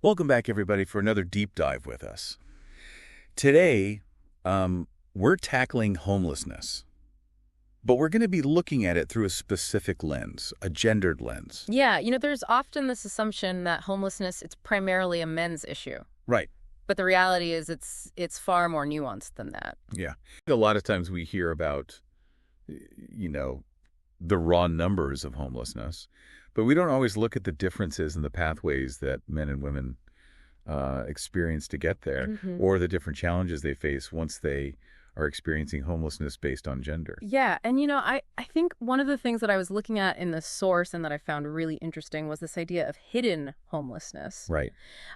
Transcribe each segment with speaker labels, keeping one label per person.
Speaker 1: Welcome back, everybody, for another deep dive with us. Today, we're tackling homelessness, but we're going to be looking at it through a specific lens, a gendered lens.
Speaker 2: Yeah, there's often this assumption that homelessness, it's primarily a men's issue.
Speaker 1: Right.
Speaker 2: But the reality is it's far more nuanced than that.
Speaker 1: Yeah. A lot of times we hear about, the raw numbers of homelessness, but we don't always look at the differences in the pathways that men and women experience to get there, or the different challenges they face once they are experiencing homelessness based on gender.
Speaker 2: Yeah, and I think one of the things that I was looking at in the source and that I found really interesting was this idea of hidden homelessness.
Speaker 1: Right.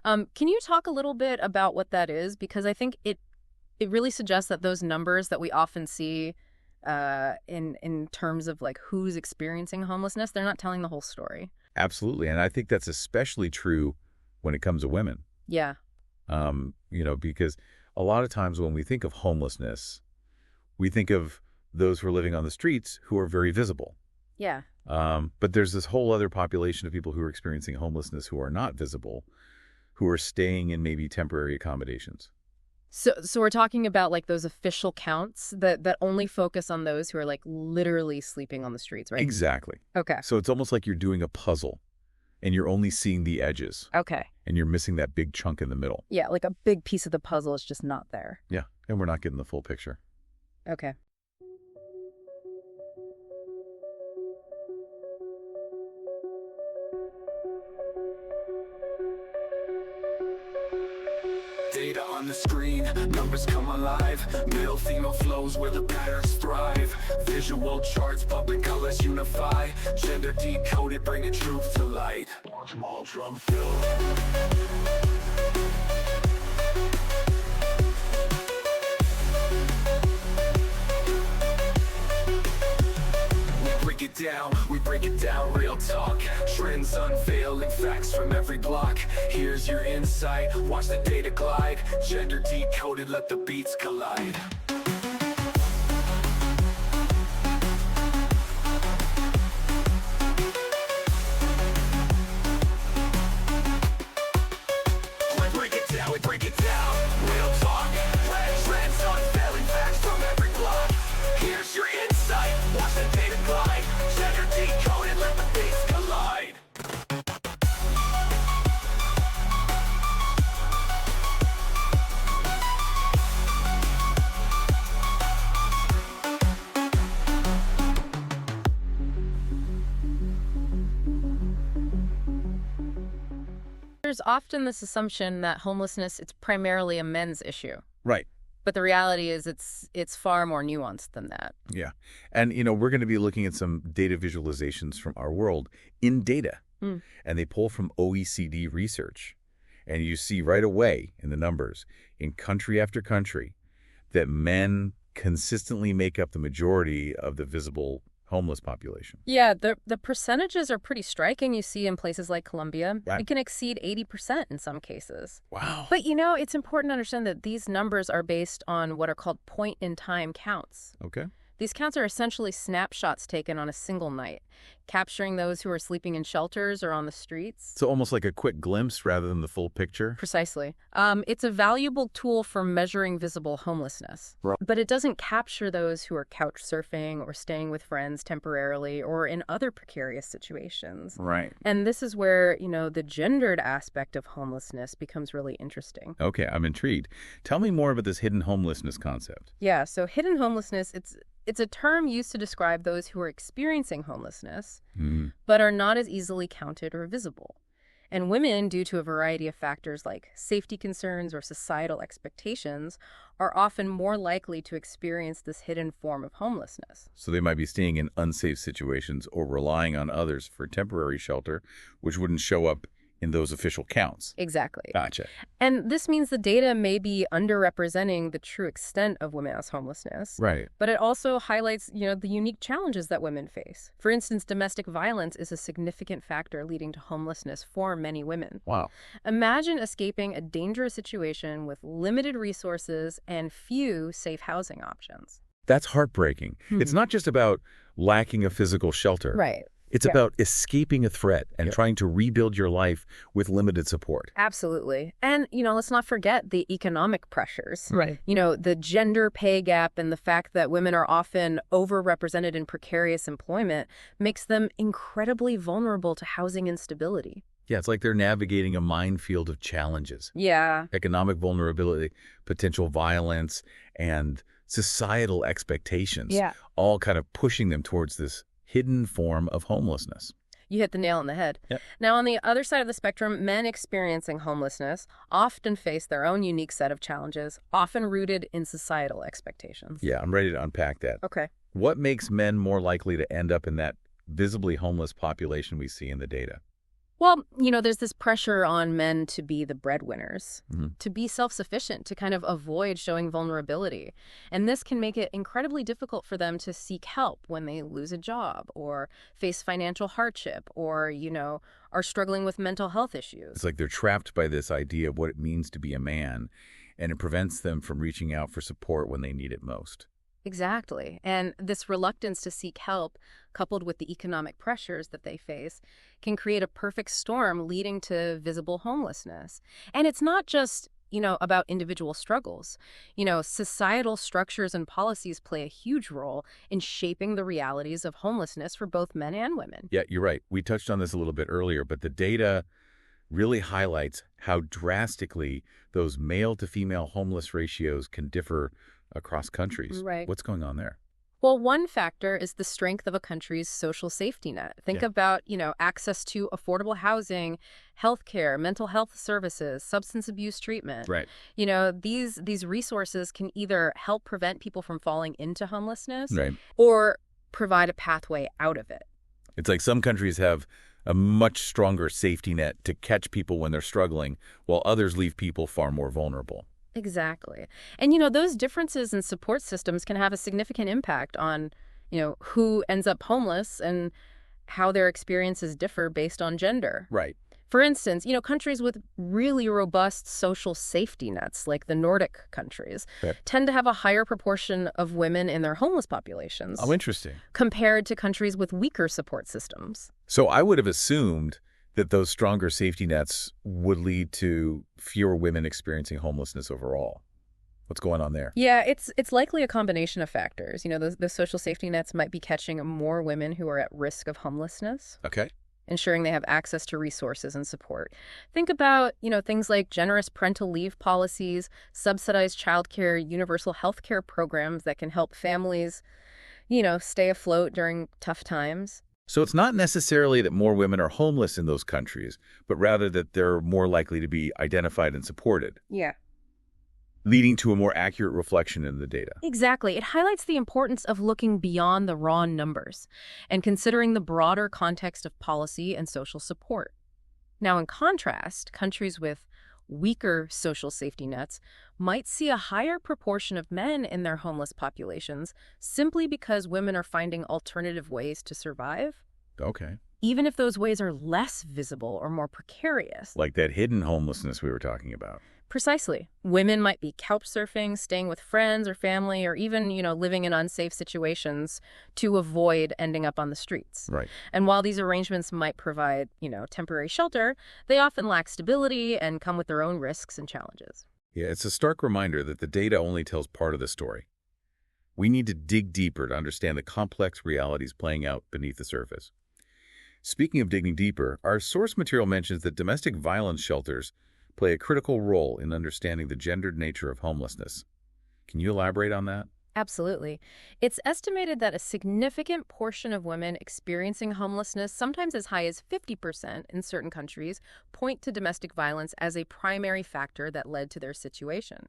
Speaker 2: Can you talk a little bit about what that is? Because I think it really suggests that those numbers that we often see in terms of like who's experiencing homelessness, they're not telling the whole story.
Speaker 1: Absolutely. And I think that's especially true when it comes to women.
Speaker 2: Yeah.
Speaker 1: Because a lot of times when we think of homelessness, we think of those who are living on the streets who are very visible.
Speaker 2: Yeah.
Speaker 1: But there's this whole other population of people who are experiencing homelessness who are not visible, who are staying in maybe temporary accommodations.
Speaker 2: So we're talking about like those official counts that only focus on those who are like literally sleeping on the streets, right?
Speaker 1: Exactly.
Speaker 2: Okay.
Speaker 1: So it's almost like you're doing a puzzle and you're only seeing the edges.
Speaker 2: Okay.
Speaker 1: And you're missing that big chunk in the middle.
Speaker 2: Yeah, like a big piece of the puzzle is just not there.
Speaker 1: Yeah, and we're not getting the full picture.
Speaker 2: Okay.
Speaker 3: Data on the screen, numbers come alive. Male, female flows where the patterns thrive. Visual charts, public colors unify. Gender decoded, bringing truth to light. Small drum fill. We break it down, real talk. Trends unveiling, facts from every block. Here's your insight, watch the data glide. Gender decoded, let the beats collide. We break it down, real talk. Trends unveiling, facts from every block. Here's your insight, watch the data glide. Gender decoded, let the beats collide.
Speaker 2: There's often this assumption that homelessness, it's primarily a men's issue.
Speaker 1: Right.
Speaker 2: But the reality is it's far more nuanced than that.
Speaker 1: Yeah. And, we're going to be looking at some data visualizations from our world in data. And they pull from OECD research. And you see right away in the numbers, in country after country, that men consistently make up the majority of the visible homeless population.
Speaker 2: Yeah, the percentages are pretty striking. You see in places like Colombia,
Speaker 1: Right.
Speaker 2: It can exceed 80% in some cases.
Speaker 1: Wow.
Speaker 2: But it's important to understand that these numbers are based on what are called point-in-time counts.
Speaker 1: Okay.
Speaker 2: These counts are essentially snapshots taken on a single night, capturing those who are sleeping in shelters or on the streets.
Speaker 1: So almost like a quick glimpse rather than the full picture.
Speaker 2: Precisely. It's a valuable tool for measuring visible homelessness.
Speaker 1: Right.
Speaker 2: But it doesn't capture those who are couch surfing or staying with friends temporarily or in other precarious situations.
Speaker 1: Right.
Speaker 2: And this is where, the gendered aspect of homelessness becomes really interesting.
Speaker 1: Okay, I'm intrigued. Tell me more about this hidden homelessness concept.
Speaker 2: Yeah, so hidden homelessness, it's a term used to describe those who are experiencing homelessness, but are not as easily counted or visible. And women, due to a variety of factors like safety concerns or societal expectations, are often more likely to experience this hidden form of homelessness.
Speaker 1: So they might be staying in unsafe situations or relying on others for temporary shelter, which wouldn't show up in those official counts.
Speaker 2: Exactly.
Speaker 1: Gotcha.
Speaker 2: And this means the data may be underrepresenting the true extent of women's homelessness.
Speaker 1: Right.
Speaker 2: But it also highlights, the unique challenges that women face. For instance, domestic violence is a significant factor leading to homelessness for many women.
Speaker 1: Wow.
Speaker 2: Imagine escaping a dangerous situation with limited resources and few safe housing options.
Speaker 1: That's heartbreaking. It's not just about lacking a physical shelter.
Speaker 2: Right.
Speaker 1: It's about escaping a threat and trying to rebuild your life with limited support.
Speaker 2: Absolutely. And, let's not forget the economic pressures.
Speaker 4: Right.
Speaker 2: The gender pay gap and the fact that women are often overrepresented in precarious employment makes them incredibly vulnerable to housing instability.
Speaker 1: Yeah, it's like they're navigating a minefield of challenges.
Speaker 2: Yeah.
Speaker 1: Economic vulnerability, potential violence, and societal expectations.
Speaker 2: Yeah.
Speaker 1: All kind of pushing them towards this hidden form of homelessness.
Speaker 2: You hit the nail on the head.
Speaker 1: Yep.
Speaker 2: Now, on the other side of the spectrum, men experiencing homelessness often face their own unique set of challenges, often rooted in societal expectations.
Speaker 1: Yeah, I'm ready to unpack that.
Speaker 2: Okay.
Speaker 1: What makes men more likely to end up in that visibly homeless population we see in the data?
Speaker 2: Well, there's this pressure on men to be the breadwinners, to be self-sufficient, to kind of avoid showing vulnerability. And this can make it incredibly difficult for them to seek help when they lose a job or face financial hardship or, are struggling with mental health issues.
Speaker 1: It's like they're trapped by this idea of what it means to be a man, and it prevents them from reaching out for support when they need it most.
Speaker 2: Exactly. And this reluctance to seek help, coupled with the economic pressures that they face, can create a perfect storm leading to visible homelessness. And it's not just, about individual struggles. Societal structures and policies play a huge role in shaping the realities of homelessness for both men and women.
Speaker 1: Yeah, you're right. We touched on this a little bit earlier, but the data really highlights how drastically those male to female homeless ratios can differ across countries.
Speaker 2: Right.
Speaker 1: What's going on there?
Speaker 2: Well, one factor is the strength of a country's social safety net. Think about, access to affordable housing, healthcare, mental health services, substance abuse treatment.
Speaker 1: Right.
Speaker 2: These resources can either help prevent people from falling into homelessness
Speaker 1: Right.
Speaker 2: or provide a pathway out of it.
Speaker 1: It's like some countries have a much stronger safety net to catch people when they're struggling, while others leave people far more vulnerable.
Speaker 2: Exactly. And, those differences in support systems can have a significant impact on, who ends up homeless and how their experiences differ based on gender.
Speaker 1: Right.
Speaker 2: For instance, countries with really robust social safety nets, like the Nordic countries, tend to have a higher proportion of women in their homeless populations.
Speaker 1: Oh, interesting.
Speaker 2: Compared to countries with weaker support systems.
Speaker 1: So I would have assumed that those stronger safety nets would lead to fewer women experiencing homelessness overall. What's going on there?
Speaker 2: Yeah, it's likely a combination of factors. The social safety nets might be catching more women who are at risk of homelessness.
Speaker 1: Okay.
Speaker 2: Ensuring they have access to resources and support. Think about, things like generous parental leave policies, subsidized childcare, universal health care programs that can help families, stay afloat during tough times.
Speaker 1: So it's not necessarily that more women are homeless in those countries, but rather that they're more likely to be identified and supported.
Speaker 2: Yeah.
Speaker 1: Leading to a more accurate reflection in the data.
Speaker 2: Exactly. It highlights the importance of looking beyond the raw numbers and considering the broader context of policy and social support. Now, in contrast, countries with weaker social safety nets might see a higher proportion of men in their homeless populations simply because women are finding alternative ways to survive.
Speaker 1: Okay.
Speaker 2: Even if those ways are less visible or more precarious.
Speaker 1: Like that hidden homelessness we were talking about.
Speaker 2: Precisely. Women might be couch surfing, staying with friends or family, or even, living in unsafe situations to avoid ending up on the streets.
Speaker 1: Right.
Speaker 2: And while these arrangements might provide, temporary shelter, they often lack stability and come with their own risks and challenges.
Speaker 1: Yeah, it's a stark reminder that the data only tells part of the story. We need to dig deeper to understand the complex realities playing out beneath the surface. Speaking of digging deeper, our source material mentions that domestic violence shelters play a critical role in understanding the gendered nature of homelessness. Can you elaborate on that?
Speaker 2: Absolutely. It's estimated that a significant portion of women experiencing homelessness, sometimes as high as 50% in certain countries, point to domestic violence as a primary factor that led to their situation.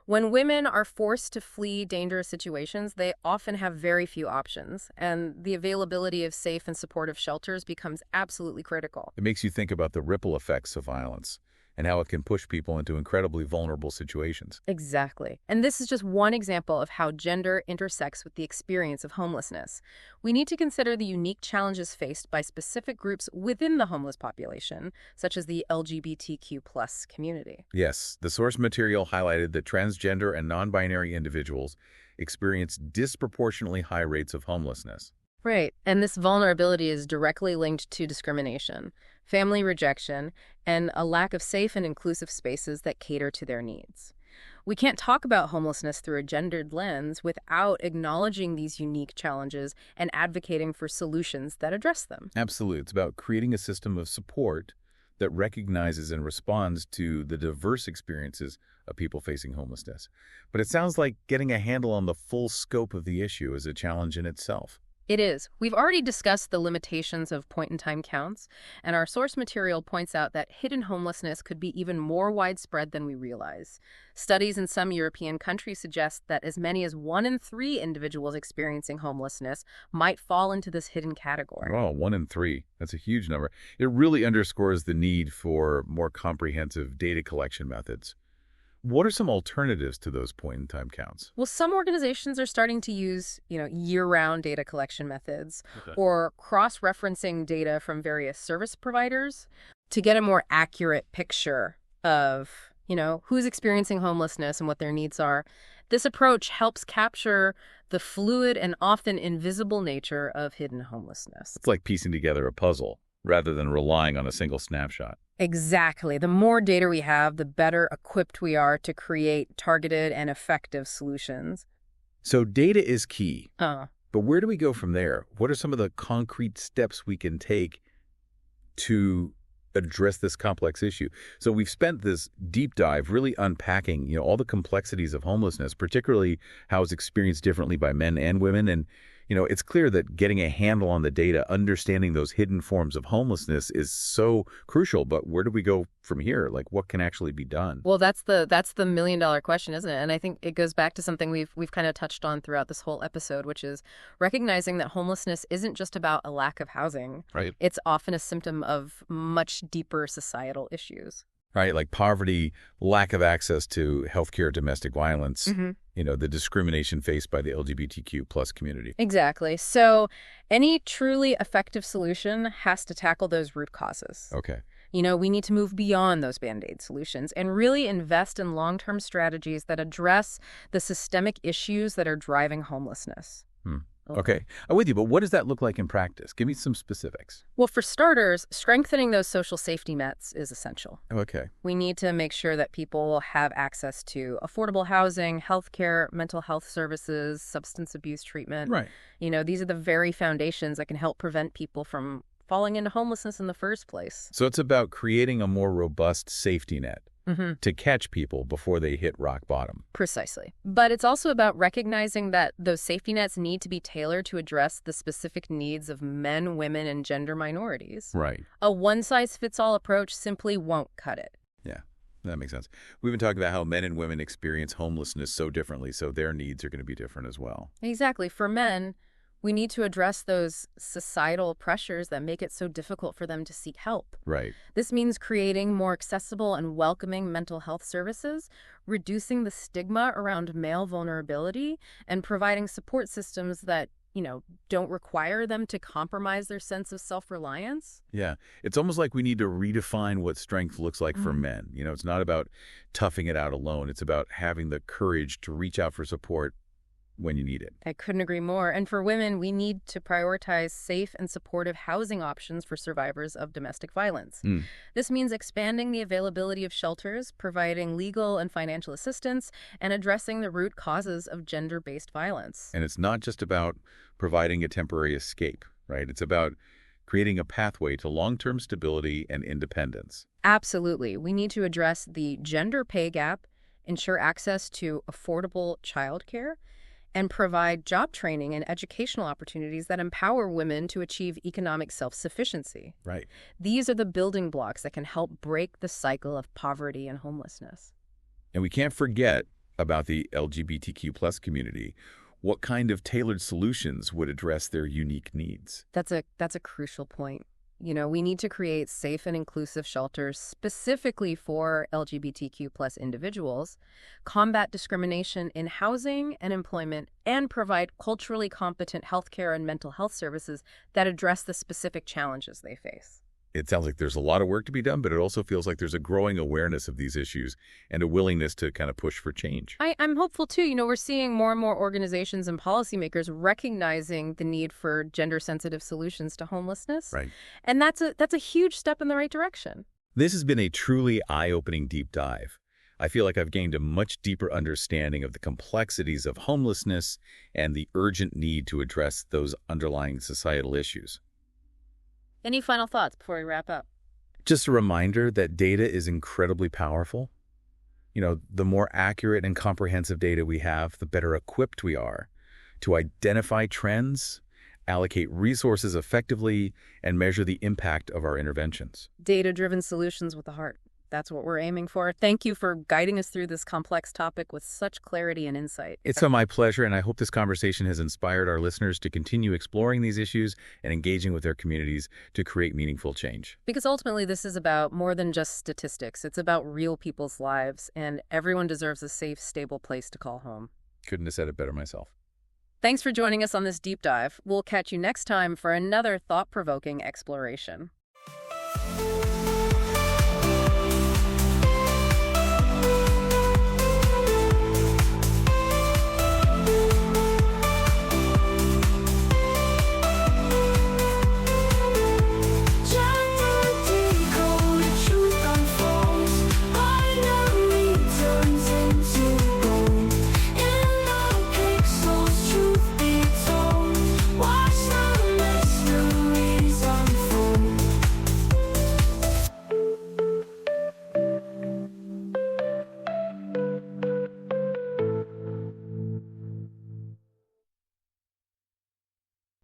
Speaker 2: When women are forced to flee dangerous situations, they often have very few options, and the availability of safe and supportive shelters becomes absolutely critical.
Speaker 1: It makes you think about the ripple effects of violence and how it can push people into incredibly vulnerable situations.
Speaker 2: Exactly. And this is just one example of how gender intersects with the experience of homelessness. We need to consider the unique challenges faced by specific groups within the homeless population, such as the LGBTQ+ community.
Speaker 1: Yes, the source material highlighted that transgender and non-binary individuals experience disproportionately high rates of homelessness.
Speaker 2: Right. And this vulnerability is directly linked to discrimination, family rejection, and a lack of safe and inclusive spaces that cater to their needs. We can't talk about homelessness through a gendered lens without acknowledging these unique challenges and advocating for solutions that address them.
Speaker 1: Absolutely. It's about creating a system of support that recognizes and responds to the diverse experiences of people facing homelessness. But it sounds like getting a handle on the full scope of the issue is a challenge in itself.
Speaker 2: It is. We've already discussed the limitations of point-in-time counts, and our source material points out that hidden homelessness could be even more widespread than we realize. Studies in some European countries suggest that as many as 1 in 3 individuals experiencing homelessness might fall into this hidden category.
Speaker 1: Oh, 1 in 3. That's a huge number. It really underscores the need for more comprehensive data collection methods. What are some alternatives to those point-in-time counts?
Speaker 2: Well, some organizations are starting to use, year-round data collection methods or cross-referencing data from various service providers to get a more accurate picture of, who's experiencing homelessness and what their needs are. This approach helps capture the fluid and often invisible nature of hidden homelessness.
Speaker 1: It's like piecing together a puzzle rather than relying on a single snapshot.
Speaker 2: Exactly. The more data we have, the better equipped we are to create targeted and effective solutions.
Speaker 1: So data is key.
Speaker 2: But
Speaker 1: where do we go from there? What are some of the concrete steps we can take to address this complex issue? So we've spent this deep dive really unpacking, all the complexities of homelessness, particularly how it's experienced differently by men and women. And it's clear that getting a handle on the data, understanding those hidden forms of homelessness is so crucial. But where do we go from here? Like, what can actually be done?
Speaker 2: Well, that's the million-dollar question, isn't it? And I think it goes back to something we've kind of touched on throughout this whole episode, which is recognizing that homelessness isn't just about a lack of housing.
Speaker 1: Right.
Speaker 2: It's often a symptom of much deeper societal issues.
Speaker 1: Right, like poverty, lack of access to healthcare, domestic violence, the discrimination faced by the LGBTQ plus community.
Speaker 2: Exactly. So any truly effective solution has to tackle those root causes.
Speaker 1: Okay.
Speaker 2: We need to move beyond those Band-Aid solutions and really invest in long-term strategies that address the systemic issues that are driving homelessness.
Speaker 1: Okay. I'm with you, but what does that look like in practice? Give me some specifics.
Speaker 2: Well, for starters, strengthening those social safety nets is essential.
Speaker 1: Okay.
Speaker 2: We need to make sure that people have access to affordable housing, healthcare, mental health services, substance abuse treatment.
Speaker 1: Right.
Speaker 2: These are the very foundations that can help prevent people from falling into homelessness in the first place.
Speaker 1: So it's about creating a more robust safety net to catch people before they hit rock bottom.
Speaker 2: Precisely. But it's also about recognizing that those safety nets need to be tailored to address the specific needs of men, women, and gender minorities.
Speaker 1: Right.
Speaker 2: A one-size-fits-all approach simply won't cut it.
Speaker 1: Yeah, that makes sense. We've been talking about how men and women experience homelessness so differently, so their needs are going to be different as well.
Speaker 2: Exactly. For men, we need to address those societal pressures that make it so difficult for them to seek help.
Speaker 1: Right.
Speaker 2: This means creating more accessible and welcoming mental health services, reducing the stigma around male vulnerability, and providing support systems that, don't require them to compromise their sense of self-reliance.
Speaker 1: Yeah. It's almost like we need to redefine what strength looks like for men. It's not about toughing it out alone. It's about having the courage to reach out for support when you need it.
Speaker 2: I couldn't agree more. And for women, we need to prioritize safe and supportive housing options for survivors of domestic violence. This means expanding the availability of shelters, providing legal and financial assistance, and addressing the root causes of gender-based violence.
Speaker 1: And it's not just about providing a temporary escape, right? It's about creating a pathway to long-term stability and independence.
Speaker 2: Absolutely. We need to address the gender pay gap, ensure access to affordable childcare, and provide job training and educational opportunities that empower women to achieve economic self-sufficiency.
Speaker 1: Right.
Speaker 2: These are the building blocks that can help break the cycle of poverty and homelessness.
Speaker 1: And we can't forget about the LGBTQ plus community. What kind of tailored solutions would address their unique needs?
Speaker 2: That's a crucial point. We need to create safe and inclusive shelters specifically for LGBTQ plus individuals, combat discrimination in housing and employment, and provide culturally competent healthcare and mental health services that address the specific challenges they face.
Speaker 1: It sounds like there's a lot of work to be done, but it also feels like there's a growing awareness of these issues and a willingness to kind of push for change.
Speaker 2: I'm hopeful, too. We're seeing more and more organizations and policymakers recognizing the need for gender-sensitive solutions to homelessness.
Speaker 1: Right.
Speaker 2: And that's a huge step in the right direction.
Speaker 1: This has been a truly eye-opening deep dive. I feel like I've gained a much deeper understanding of the complexities of homelessness and the urgent need to address those underlying societal issues.
Speaker 2: Any final thoughts before we wrap up?
Speaker 1: Just a reminder that data is incredibly powerful. The more accurate and comprehensive data we have, the better equipped we are to identify trends, allocate resources effectively, and measure the impact of our interventions.
Speaker 2: Data-driven solutions with the heart. That's what we're aiming for. Thank you for guiding us through this complex topic with such clarity and insight.
Speaker 1: It's my pleasure, and I hope this conversation has inspired our listeners to continue exploring these issues and engaging with their communities to create meaningful change.
Speaker 2: Because ultimately, this is about more than just statistics. It's about real people's lives, and everyone deserves a safe, stable place to call home.
Speaker 1: Couldn't have said it better myself.
Speaker 2: Thanks for joining us on this deep dive. We'll catch you next time for another thought-provoking exploration.